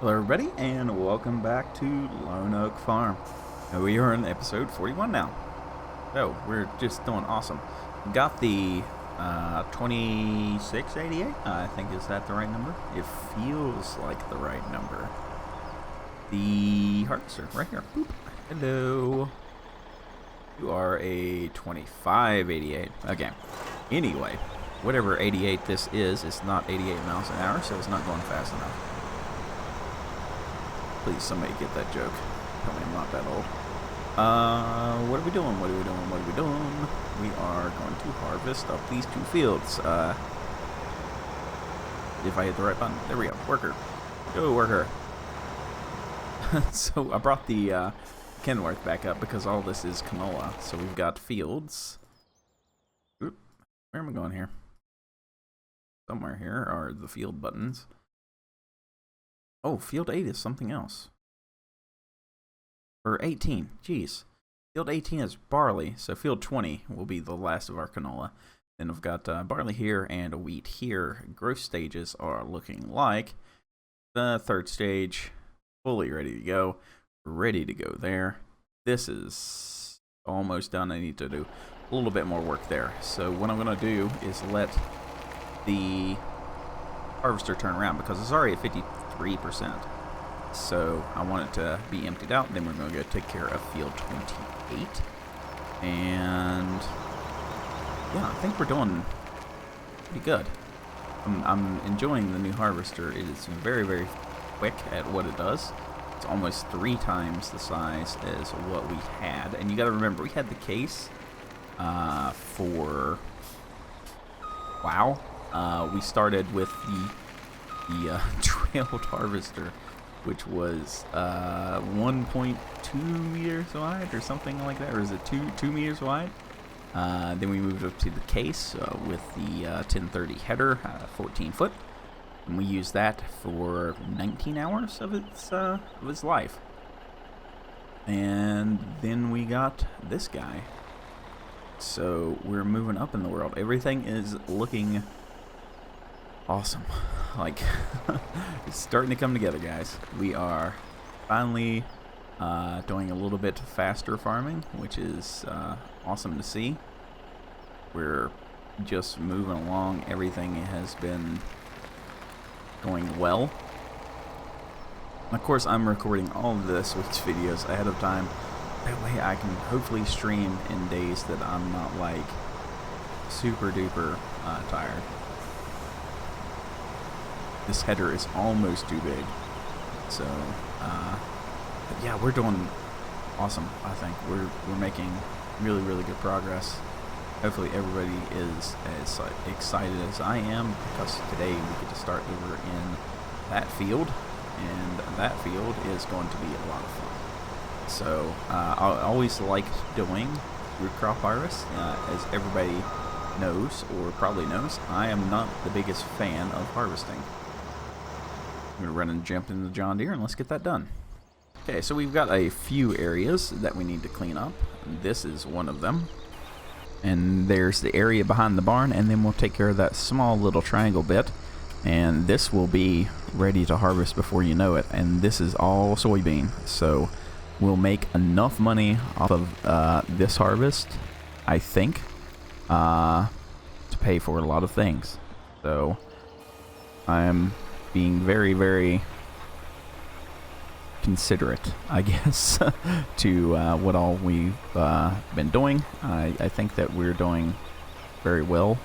Hello everybody and welcome back to Lone Oak Farm. We are in episode 41 now. So we're just doing awesome. Got the 2688, I think, is that the right number? It feels like the right number. The harvester right here. Boop. Hello. You are a 2588. Okay. Anyway, whatever 88 this is, it's not 88 miles an hour, so it's not going fast enough. Please, somebody get that joke. Tell me I'm not that old. What are we doing? What are we doing? What are we doing? We are going to harvest up these two fields. If I hit the right button. There we go. Worker. Go, worker. So I brought the Kenworth back up because all this is canola. So we've got fields. Oop. Where am I going here? Somewhere here are the field buttons. Oh, field 8 is something else. Or 18, jeez. Field 18 is barley, so field 20 will be the last of our canola. Then we've got barley here and wheat here. Growth stages are looking like the third stage, fully ready to go. Ready to go there. This is almost done. I need to do a little bit more work there. So what I'm going to do is let the harvester turn around because it's already at 53%. So I want it to be emptied out. Then we're going to go take care of field 28. And yeah, I think we're doing pretty good. I'm enjoying the new harvester. It is very, very quick at what it does. It's almost 3 times the size as what we had. And you got to remember, we had the case for we started with the trailed harvester, which was 1.2 meters wide or something like that, or is it 2 meters wide? Then we moved up to the case with the 1030 header, 14 foot, and we used that for 19 hours of its life. And then we got this guy. So we're moving up in the world. Everything is looking awesome. Like, it's starting to come together, guys. We are finally doing a little bit faster farming, which is awesome to see. We're just moving along. Everything has been going well. Of course, I'm recording all of this week's videos ahead of time. That way I can hopefully stream in days that I'm not, like, super duper tired. This header is almost too big. So, but yeah, we're doing awesome, I think. We're making really, really good progress. Hopefully everybody is as excited as I am, because today we get to start over in that field, and that field is going to be a lot of fun. So, I always liked doing root crop harvest. As everybody knows, or probably knows, I am not the biggest fan of harvesting. I'm going to run and jump into the John Deere and let's get that done. Okay, so we've got a few areas that we need to clean up. This is one of them. And there's the area behind the barn, and then we'll take care of that small little triangle bit. And this will be ready to harvest before you know it. And this is all soybean. So we'll make enough money off of this harvest, I think, to pay for a lot of things. So I'm being very, very considerate, I guess, to what all we've been doing. I think that we're doing very well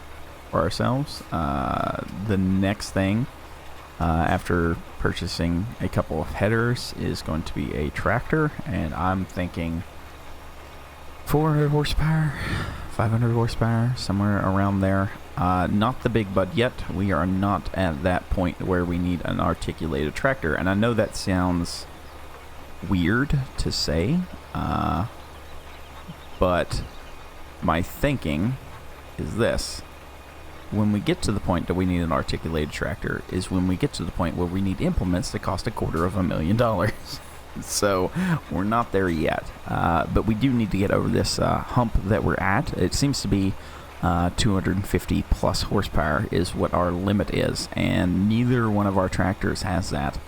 for ourselves. The next thing after purchasing a couple of headers is going to be a tractor, and I'm thinking 400 horsepower, 500 horsepower, somewhere around there. Not the big bud yet. We are not at that point where we need an articulated tractor, and I know that sounds weird to say, but my thinking is this: when we get to the point that we need an articulated tractor is when we get to the point where we need implements that cost $250,000. So we're not there yet, but we do need to get over this hump that we're at. It seems to be 250 plus horsepower is what our limit is, and neither one of our tractors has that.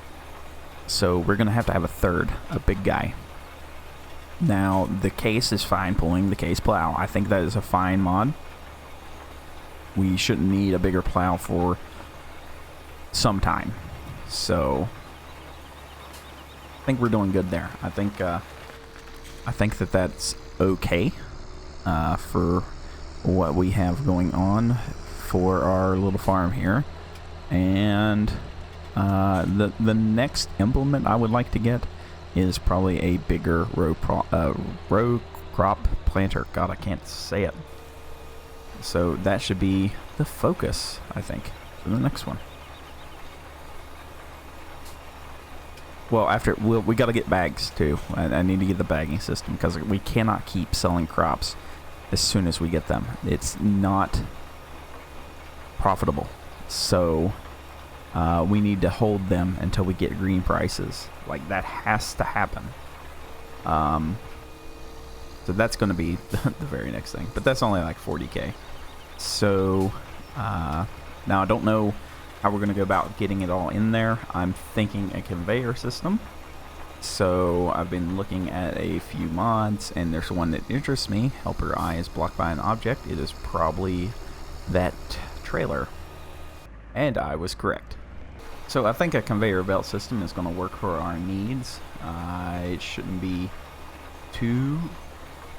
So we're going to have a third, a big guy. Now, the case is fine pulling the case plow. I think that is a fine mod. We shouldn't need a bigger plow for some time. So I think we're doing good there. I think that that's okay for what we have going on for our little farm here. And the next implement I would like to get is probably a bigger row crop planter. God, I can't say it. So that should be the focus, I think, for the next one. Well, we got to get bags too. I need to get the bagging system because we cannot keep selling crops as soon as we get them. It's not profitable. So we need to hold them until we get green prices. Like, that has to happen. So that's going to be the very next thing. But that's only like 40k. So now I don't know how we're going to go about getting it all in there. I'm thinking a conveyor system. So I've been looking at a few mods, and there's one that interests me. Helper eye is blocked by an object. It is probably that trailer. And I was correct. So I think a conveyor belt system is going to work for our needs. It shouldn't be too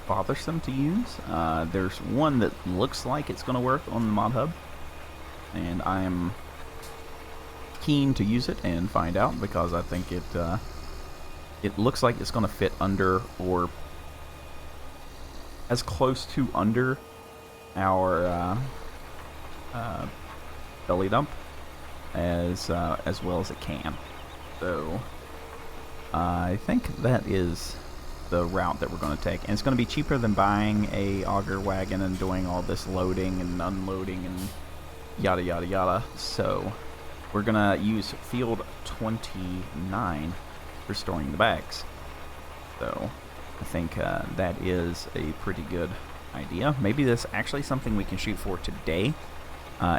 bothersome to use. There's one that looks like it's going to work on the mod hub, and I am keen to use it and find out, because I think it looks like it's going to fit under, or as close to under, our belly dump as well as it can. So I think that is the route that we're going to take, and it's going to be cheaper than buying a auger wagon and doing all this loading and unloading and yada yada yada. So we're going to use field 29 for storing the bags. So I think that is a pretty good idea. Maybe that's actually something we can shoot for today.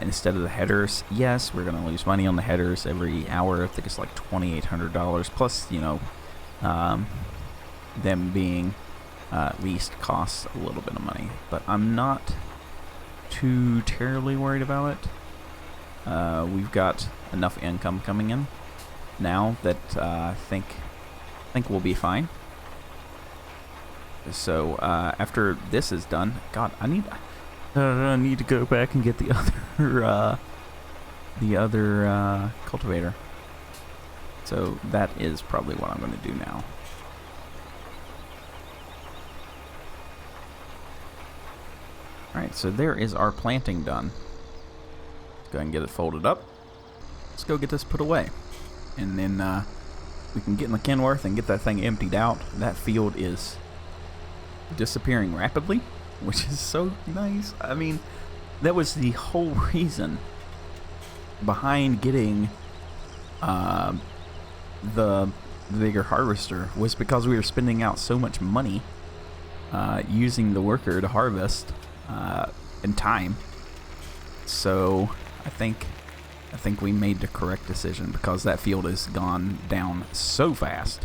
Instead of the headers. Yes, we're going to lose money on the headers every hour. I think it's like $2,800 plus, you know, them being at least costs a little bit of money. But I'm not too terribly worried about it. We've got enough income coming in now that I think we'll be fine. So after this is done, God, I need to go back and get the other cultivator. So that is probably what I'm going to do now. Alright, so there is our planting done. Let's go ahead and get it folded up. Let's go get this put away. And then we can get in the Kenworth and get that thing emptied out. That field is disappearing rapidly, which is so nice. I mean, that was the whole reason behind getting the bigger harvester, was because we were spending out so much money using the worker to harvest in time. So I think we made the correct decision, because that field has gone down so fast.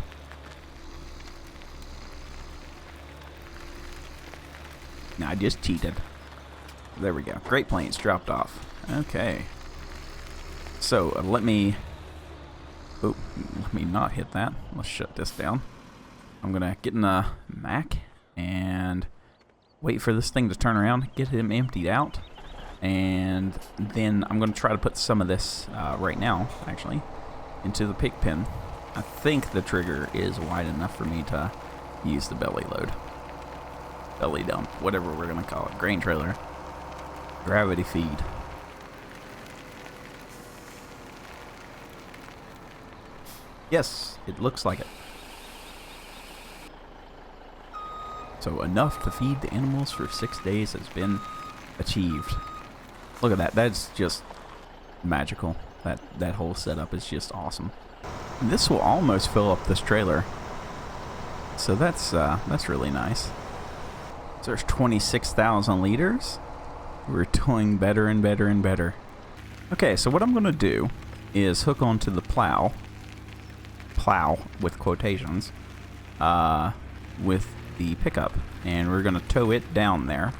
I just cheated. There we go. Great Plains dropped off. Okay. So let me not hit that. Let's shut this down. I'm gonna get in a Mac and wait for this thing to turn around, get him emptied out, and then I'm gonna try to put some of this right now, actually, into the pig pen. I think the trigger is wide enough for me to use the belly load. Belly dump, whatever we're gonna call it. Grain trailer. Gravity feed. Yes, it looks like it. So enough to feed the animals for 6 days has been achieved. Look at that. That's just magical. That whole setup is just awesome. And this will almost fill up this trailer. So that's really nice. So there's 26,000 liters. We're doing better and better and better. Okay, so what I'm going to do is hook onto the plow plow with quotations with the pickup, and we're gonna tow it down there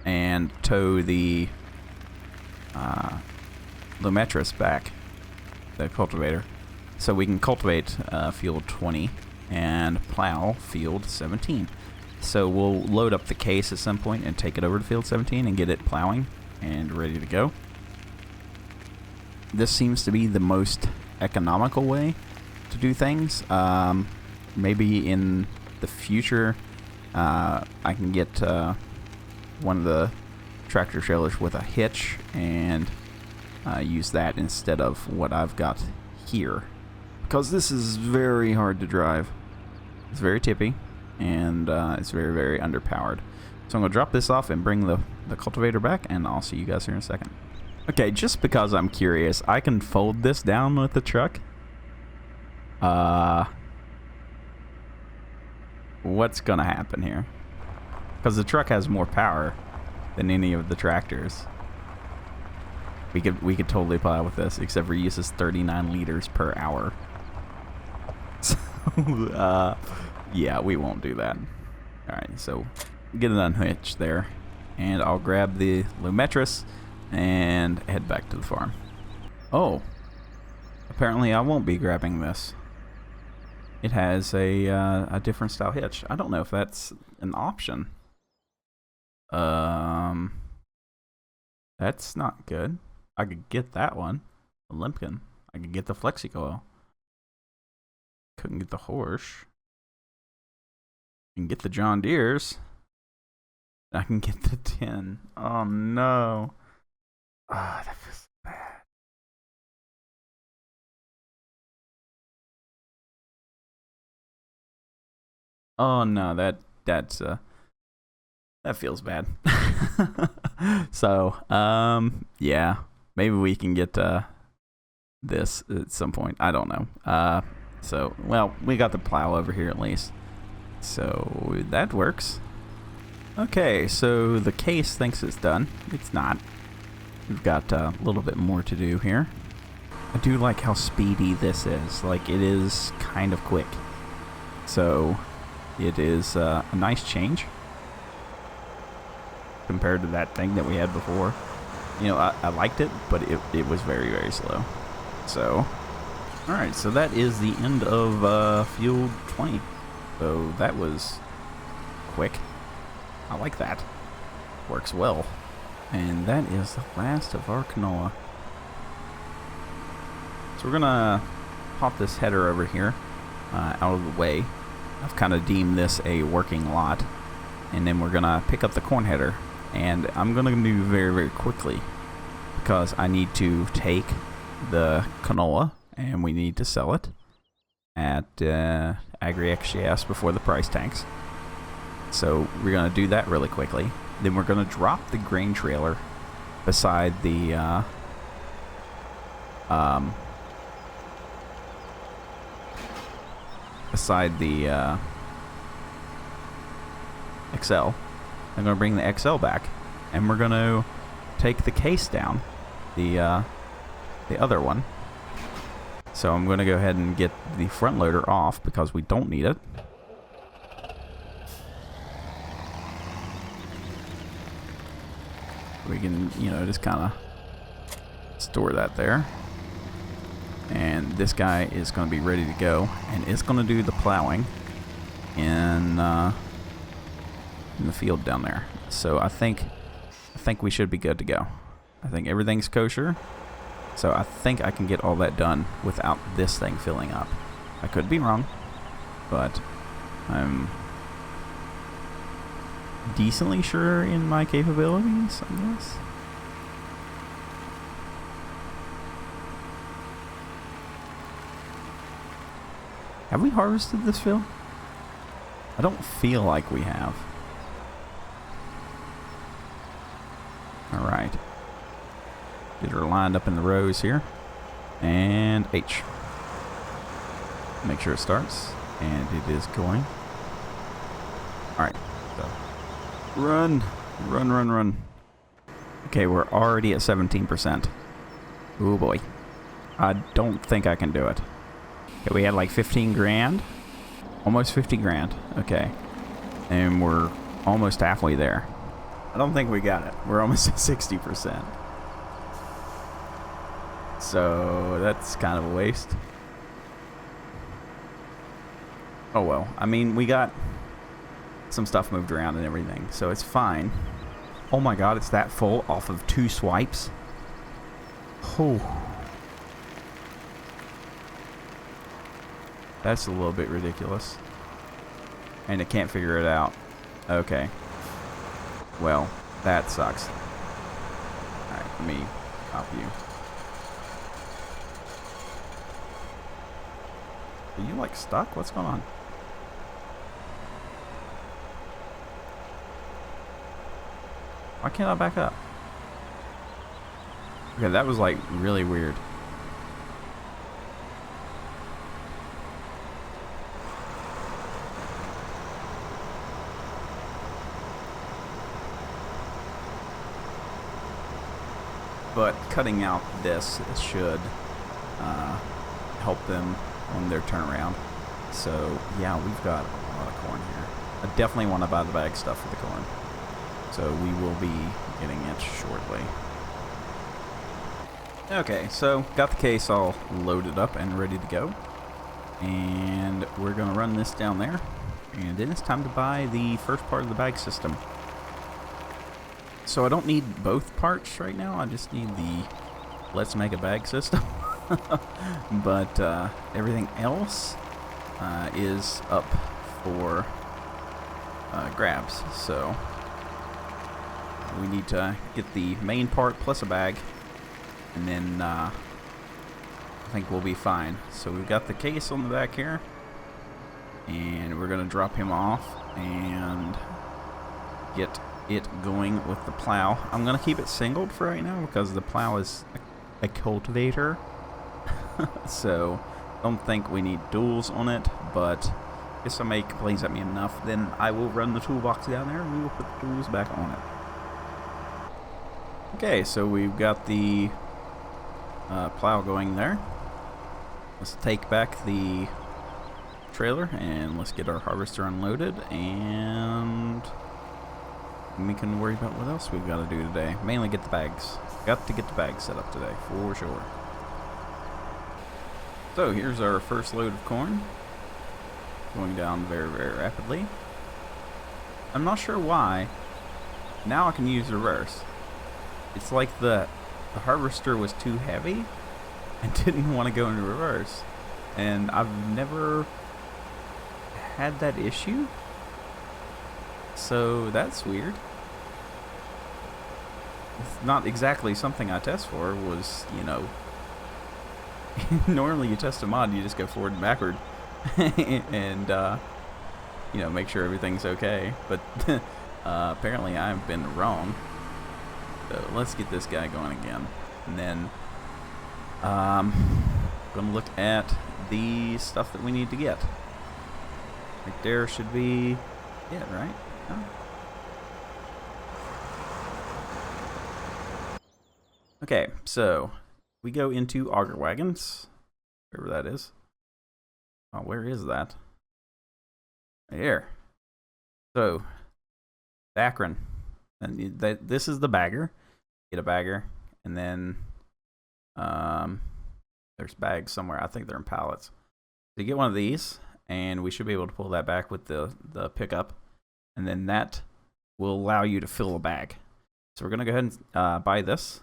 and tow the Lumetris back, the cultivator, so we can cultivate field 20 and plow field 17. So we'll load up the case at some point and take it over to field 17 and get it plowing and ready to go. This seems to be the most economical way to do things. Maybe in the future I can get one of the tractor trailers with a hitch and use that instead of what I've got here, because this is very hard to drive. It's very tippy, and it's very, very underpowered. So I'm going to drop this off and bring the cultivator back, and I'll see you guys here in a second. Okay, just because I'm curious, I can fold this down with the truck. What's going to happen here? Because the truck has more power than any of the tractors. We could totally plow with this, except for it uses 39 liters per hour. So, yeah, we won't do that. Alright, so get it unhitched there. And I'll grab the Lumetris and head back to the farm. Oh, apparently I won't be grabbing this. It has a different style hitch. I don't know if that's an option. That's not good. I could get that one, a Limpkin. I could get the Flexicoil. Couldn't get the Horsch. I can get the John Deere's. I can get the 10. Oh no. Ah, that feels bad. Oh no, that feels bad. So, yeah, maybe we can get this at some point. I don't know. So, well, we got the plow over here at least. So, that works. Okay, so the case thinks it's done. It's not. We've got a little bit more to do here. I do like how speedy this is. Like, it is kind of quick. So, it is a nice change compared to that thing that we had before. You know, I liked it, but it was very, very slow. So, alright, so that is the end of field 20. So that was quick. I like that. Works well. And that is the last of our canola. So we're gonna pop this header over here out of the way. I've kind of deemed this a working lot. And then we're gonna pick up the corn header. And I'm gonna move very, very quickly because I need to take the canola and we need to sell it at Agri-XJS before the price tanks. So we're gonna do that really quickly. Then we're gonna drop the grain trailer beside the XL. I'm going to bring the XL back, and we're going to take the case down, the other one. So I'm going to go ahead and get the front loader off because we don't need it. We can, you know, just kind of store that there. And this guy is going to be ready to go, and it's going to do the plowing in the field down there. So I think we should be good to go. I think everything's kosher. So I think I can get all that done without this thing filling up. I could be wrong, but I'm decently sure in my capabilities, I guess. Have we harvested this field? I don't feel like we have. Alright. Get her lined up in the rows here. And H. Make sure it starts. And it is going. Alright. So run. Run, run, run. Okay, we're already at 17%. Oh boy. I don't think I can do it. Okay, we had like 15 grand. Almost 50 grand. Okay. And we're almost halfway there. I don't think we got it. We're almost at 60%. So that's kind of a waste. Oh well. I mean, we got some stuff moved around and everything, so it's fine. Oh my god, it's that full off of 2 swipes. Oh. That's a little bit ridiculous. And it can't figure it out. Okay. Well, that sucks. Alright, let me copy you. Are you like stuck? What's going on? Why can't I back up? Okay, that was like really weird. But cutting out this should help them on their turnaround. So yeah, we've got a lot of corn here. I definitely want to buy the bag stuff for the corn. So we will be getting it shortly. Okay, so got the case all loaded up and ready to go. And we're going to run this down there. And then it's time to buy the first part of the bag system. So I don't need both parts right now. I just need the let's make a bag system. But everything else is up for grabs. So we need to get the main part plus a bag, and then I think we'll be fine. So we've got the case on the back here, and we're going to drop him off and get it going with the plow. I'm going to keep it singled for right now because the plow is a cultivator. So I don't think we need duals on it, but if somebody complains at me enough, then I will run the toolbox down there and we will put the tools back on it. Okay, so we've got the plow going there. Let's take back the trailer and let's get our harvester unloaded, and we can worry about what else we've got to do today. Mainly get the bags. Got to get the bags set up today, for sure. So here's our first load of corn. Going down very, very rapidly. I'm not sure why. Now I can use reverse. It's like the harvester was too heavy and didn't want to go into reverse. And I've never had that issue. So that's weird. It's not exactly something I test for. Was, you know, normally you test a mod, you just go forward and backward. And you know, make sure everything's okay, but apparently I've been wrong. So let's get this guy going again, and then gonna look at the stuff that we need to get. Right there should be it, right? No? Okay, so we go into auger wagons, wherever that is. Oh, where is that? Right here. So, Akron. And this is the bagger. Get a bagger. And then there's bags somewhere. I think they're in pallets. So you get one of these, and we should be able to pull that back with the pickup. And then that will allow you to fill a bag. So we're going to go ahead and buy this.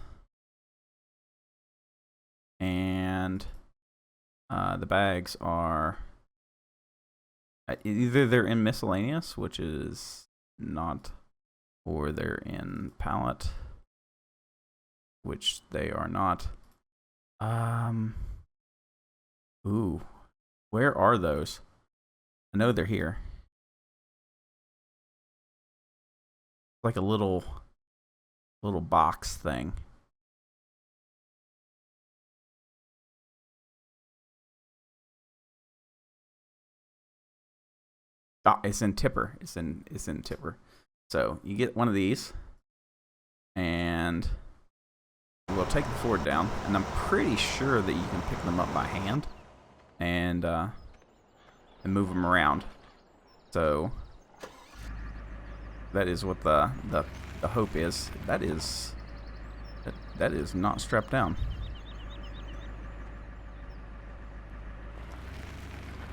And the bags are either they're in miscellaneous, which is not, or they're in pallet, which they are not. Ooh, where are those? I know they're here. Like a little box thing. Oh, it's in tipper. It's in tipper. So you get one of these, and we'll take the Ford down. And I'm pretty sure that you can pick them up by hand. and move them around. So that is what the hope is. That is not strapped down.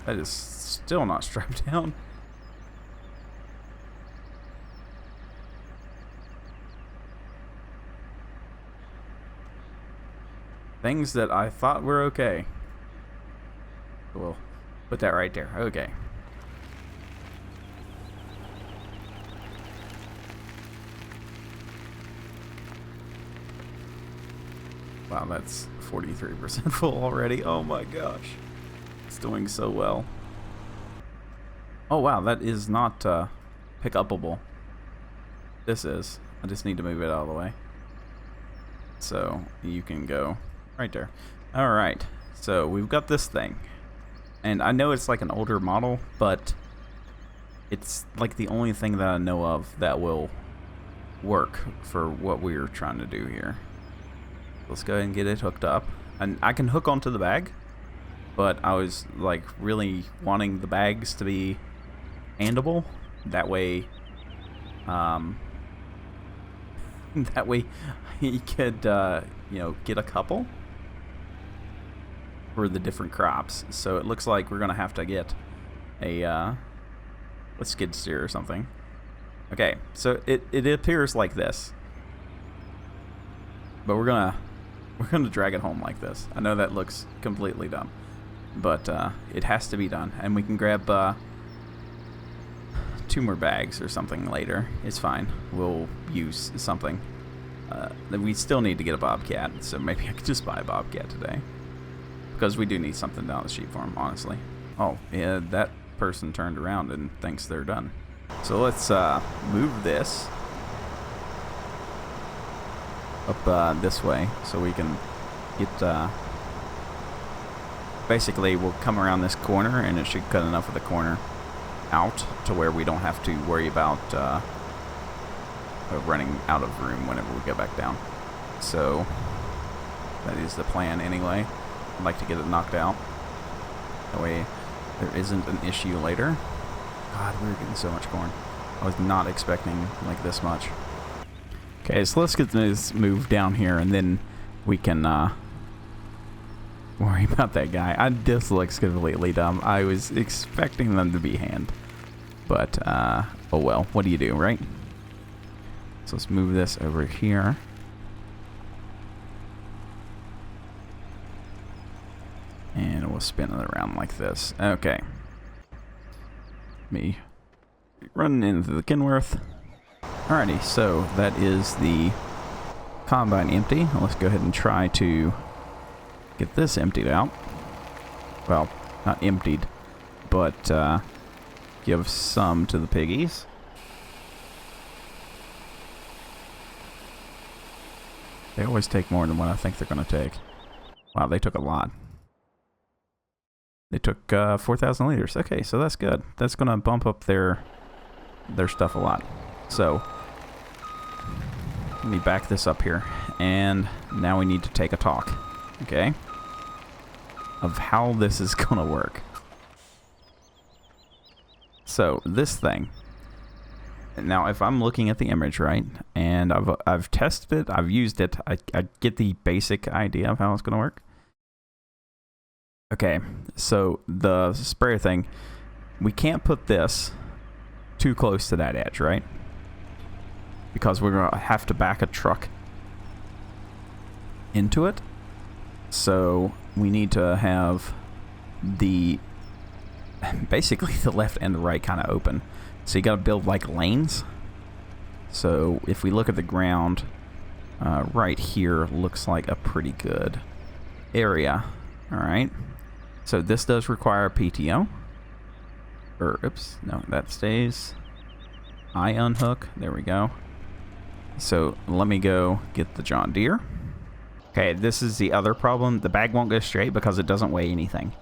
That is still not strapped down. Things that I thought were okay. We'll put that right there. Okay. Wow, that's 43% full already. Oh my gosh. It's doing so well. Oh wow, that is not pick upable. This is. I just need to move it out of the way. So you can go right there. Alright, so we've got this thing. And I know it's like an older model, but it's like the only thing that I know of that will work for what we're trying to do here. Let's go ahead and get it hooked up. And I can hook onto the bag, but I was like really wanting the bags to be handable. That way, that way he could, you know, get a couple for the different crops. So it looks like we're gonna have to get a skid steer or something. Okay, so it appears like this, but we're gonna drag it home like this. I know that looks completely dumb, but it has to be done, and we can grab 2 more bags or something later. It's fine. We'll use something. We still need to get a bobcat, so maybe I could just buy a bobcat today, because we do need something down the sheep farm, honestly. Oh, yeah, that person turned around and thinks they're done. So let's move this up this way so we can get basically we'll come around this corner, and it should cut enough of the corner out to where we don't have to worry about running out of room whenever we go back down. So that is the plan anyway. I'd like to get it knocked out, that way there isn't an issue later. God, we were getting so much corn. I was not expecting like this much. Okay, so let's get this moved down here, and then we can worry about that guy. This looks completely dumb. I was expecting them to be hand, but oh well. What do you do, right? So let's move this over here. And we'll spin it around like this. Okay. Me running into the Kenworth. Alrighty, so that is the combine empty. Let's go ahead and try to get this emptied out. Well, not emptied, but give some to the piggies. They always take more than what I think they're going to take. Wow, they took a lot. They took 4,000 liters. Okay, so that's good. That's going to bump up their stuff a lot. So let me back this up here, and now we need to take a talk, okay, of how this is going to work. So this thing, now if I'm looking at the image right, and I've tested it, I've used it, I get the basic idea of how it's going to work. Okay, so the sprayer thing, we can't put this too close to that edge, right? Because we're going to have to back a truck into it. So we need to have basically the left and the right kind of open. So you got to build like lanes. So if we look at the ground, right here looks like a pretty good area. All right. So this does require a PTO. Or, oops, no, that stays. I unhook. There we go. So let me go get the John Deere. Okay, this is the other problem. The bag won't go straight because it doesn't weigh anything.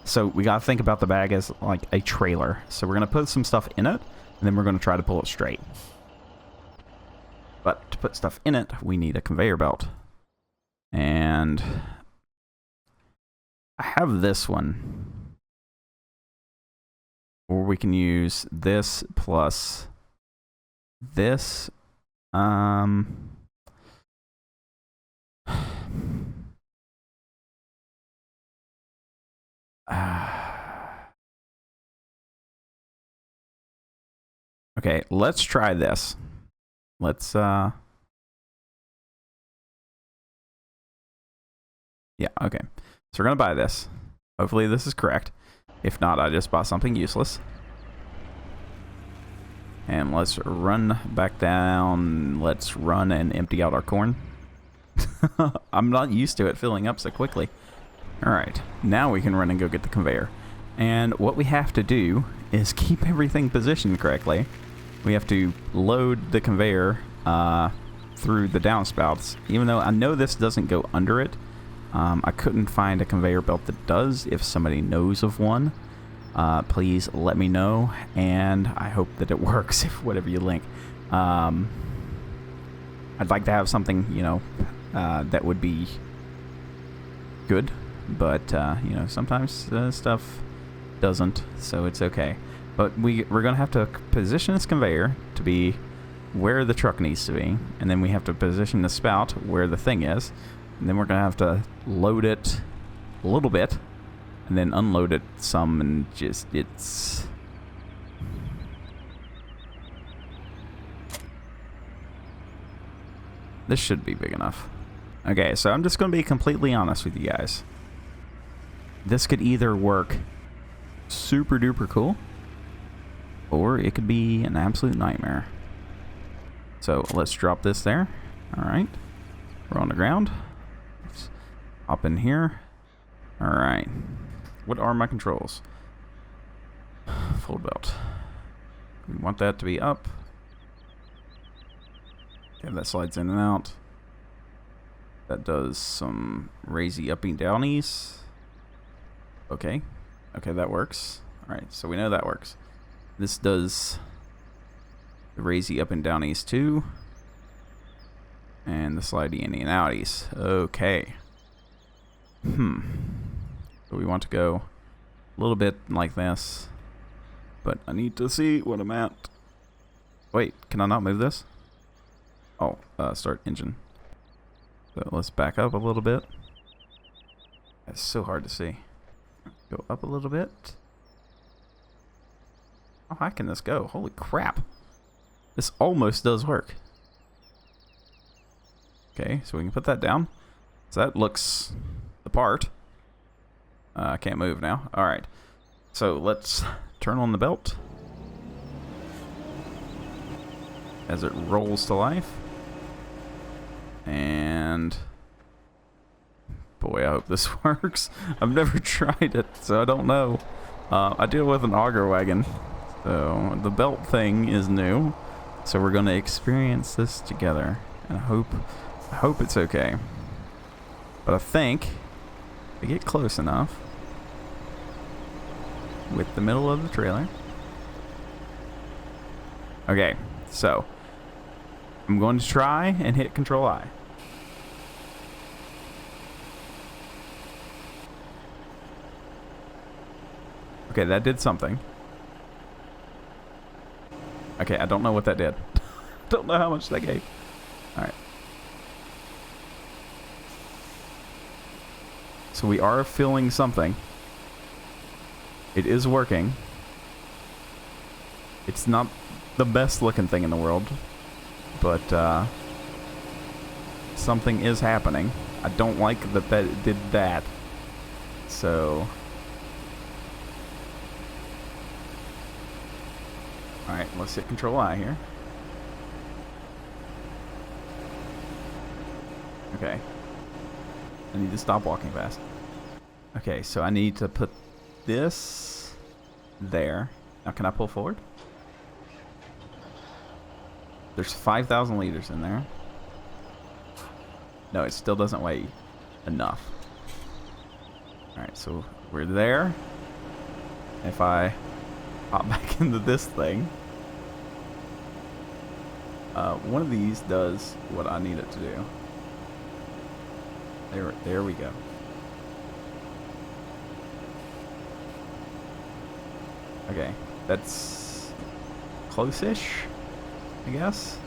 So we got to think about the bag as like a trailer. So we're going to put some stuff in it, and then we're going to try to pull it straight. But to put stuff in it, we need a conveyor belt. And I have this one. Or we can use this plus this. Okay, let's try this. Let's yeah, okay. So we're gonna buy this. Hopefully this is correct. If not, I just bought something useless. And let's run back down. Let's run and empty out our corn. I'm not used to it filling up so quickly. Alright, now we can run and go get the conveyor. And what we have to do is keep everything positioned correctly. We have to load the conveyor through the downspouts. Even though I know this doesn't go under it, I couldn't find a conveyor belt that does. If somebody knows of one, please let me know, and I hope that it works if whatever you link. I'd like to have something, you know, that would be good, but you know, sometimes stuff doesn't, so it's okay. But we're gonna have to position this conveyor to be where the truck needs to be, and then we have to position the spout where the thing is, and then we're gonna have to load it a little bit and then unload it some, and just it's this should be big enough. Okay, so I'm just gonna be completely honest with you guys. This could either work super duper cool, or it could be an absolute nightmare. So let's drop this there. Alright, we're on the ground. Let's hop in here. Alright, what are my controls? Fold belt. We want that to be up. Okay, that slides in and out. That does some raisey uppy downies. Okay, okay, that works. Alright, so we know that works. This does the raisey up and downies too, and the slidey in and outies. Okay. So we want to go a little bit like this, but I need to see what I'm at. Wait, can I not move this? Oh, start engine. So let's back up a little bit. It's so hard to see. Go up a little bit. How high can this go? Holy crap. This almost does work. Okay, so we can put that down. So that looks the part. I can't move now. Alright. So let's turn on the belt as it rolls to life. And boy, I hope this works. I've never tried it, so I don't know. I deal with an auger wagon, so the belt thing is new. So we're gonna experience this together, and I hope it's okay. But I think if we get close enough with the middle of the trailer. Okay, so I'm going to try and hit Control I. Okay, that did something. Okay, I don't know what that did. Don't know how much that gave. Alright. So we are filling something. It is working. It's not the best looking thing in the world, but something is happening. I don't like that it did that. So alright, let's hit Control I here. Okay. I need to stop walking fast. Okay, so I need to put this there. Now can I pull forward? There's 5,000 liters in there. No, it still doesn't weigh enough. Alright, so we're there. If I hop back into this thing, one of these does what I need it to do. There we go. Okay, That's close-ish, I guess.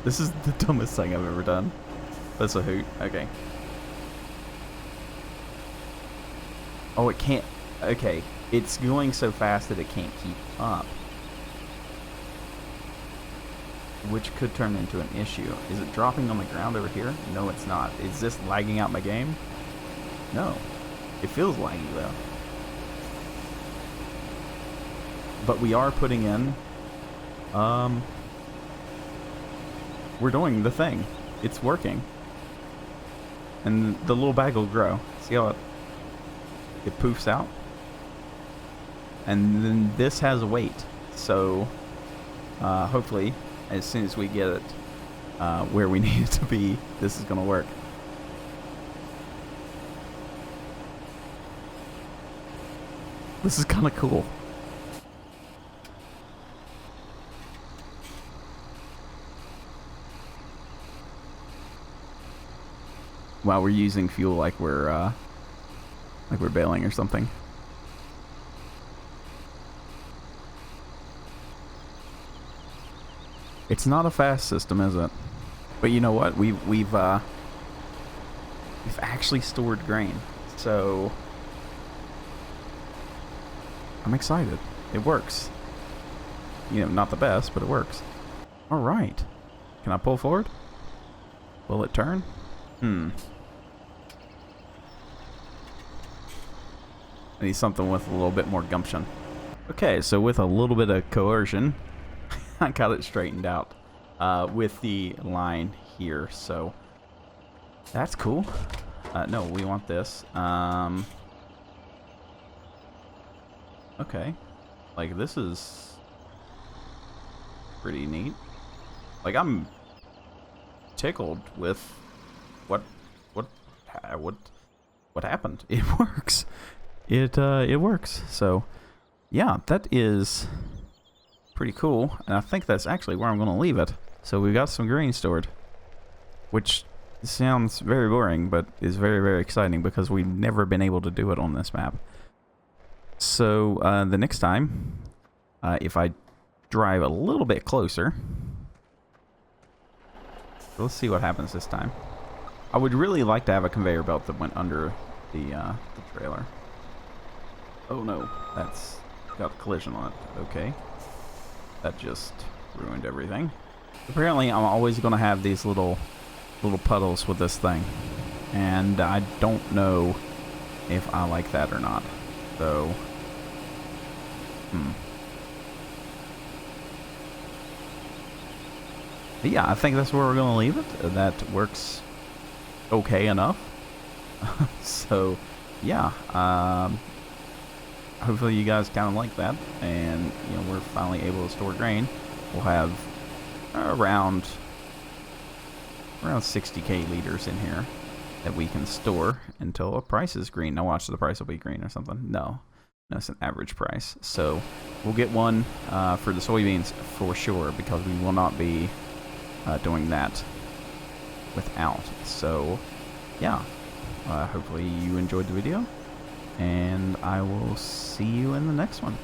This is the dumbest thing I've ever done. That's a hoot. Okay. Oh, it can't. Okay. It's going so fast that it can't keep up. Which could turn into an issue. Is it dropping on the ground over here? No, it's not. Is this lagging out my game? No. It feels laggy, though. But we are putting in... we're doing the thing. It's working. And the little bag will grow. See how it poofs out? And then this has a weight. So, hopefully, as soon as we get it where we need it to be, this is going to work. This is kind of cool. Wow, we're using fuel like we're bailing or something. It's not a fast system, is it? But you know what? We've actually stored grain, so I'm excited. It works. You know, not the best, but it works. All right. Can I pull forward? Will it turn? I need something with a little bit more gumption. Okay, so with a little bit of coercion, I got it straightened out with the line here, so that's cool. No, we want this. Okay, like this is pretty neat. Like I'm tickled with what happened. It works. It works. So yeah, that is pretty cool, and I think that's actually where I'm going to leave it. So we've got some grain stored, which sounds very boring, but is very, very exciting because we've never been able to do it on this map. So the next time, if I drive a little bit closer, let's see what happens this time. I would really like to have a conveyor belt that went under the trailer. Oh no, that's got a collision on it. Okay. That just ruined everything. Apparently, I'm always going to have these little puddles with this thing, and I don't know if I like that or not. So, But yeah, I think that's where we're going to leave it. That works okay enough. So, yeah. Hopefully you guys kind of like that, and you know, we're finally able to store grain. We'll have around 60k liters in here that we can store until a price is green. Now watch, the price will be green or something. No, it's an average price. So we'll get one for the soybeans for sure, because we will not be doing that without. So yeah, hopefully you enjoyed the video, and I will see you in the next one.